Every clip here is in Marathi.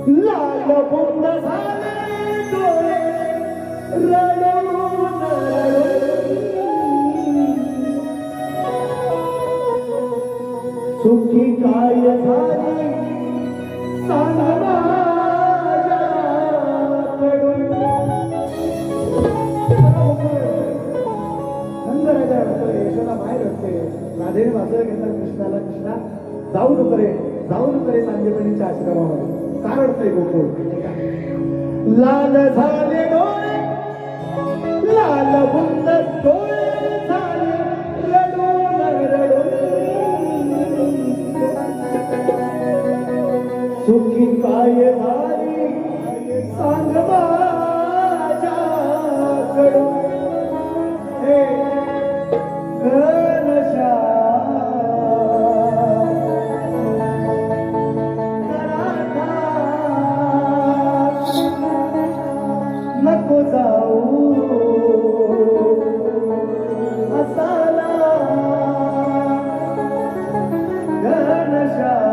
लाल बुंद झाले डोळे रडून सुखी काय झाली सांग माझ्याकडून. नंदराजा म्हणतो यशोदा बाहेर असते. राधेने वाजवलं घेतलं कृष्णाला, कृष्णा जाऊ नको रे सांजेपणीच्या आश्रमामध्ये. काय वाटतंय गोकुळ. लाल झाले डोळे लाल बुंद डोळे झाले रडून सुखी काय झाली सांग माझ्याकडून. हे नको जाऊ असाला घनश्याम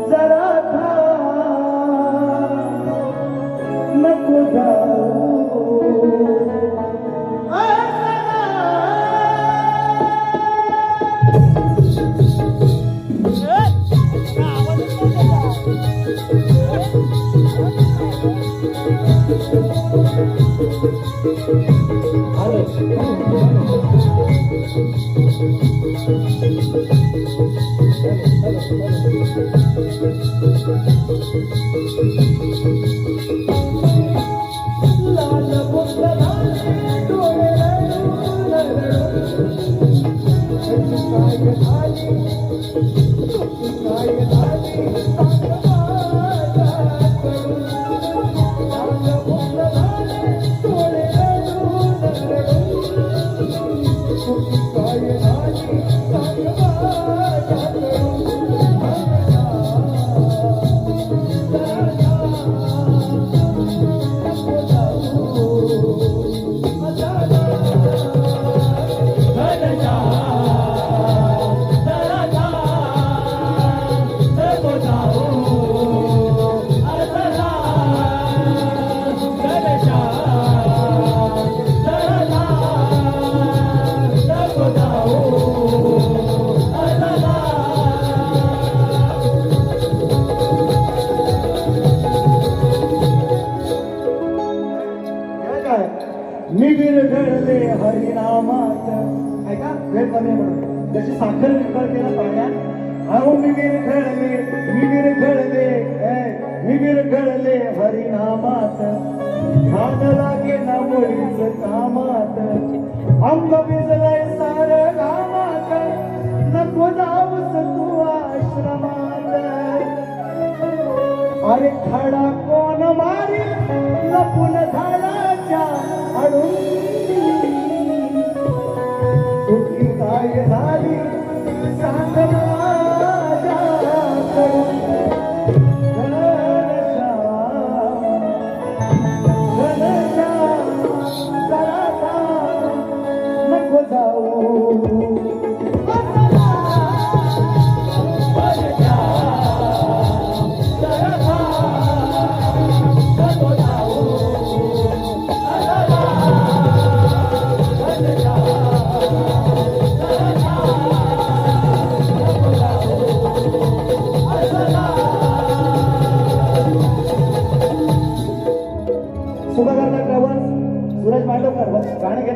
जरा नको जाऊ मी विरघळले हरिनामात. ऐका वेळ कमी म्हणून जशी साखर विरघळते पाण्यात. अहो मी विरघळले हरिनामात. भान लागे ना मुळीच कामात. अंग भिजलंय सार घामात. नको जाऊस तू आश्रमात. अरे खडा कोण मारी लपून झाडाच्या आडून. सुखी काय झाली सांग माझ्याकडून. घनश्याम जरा नको जाऊ सुभा सूरज मांडवकर गाणं घेत.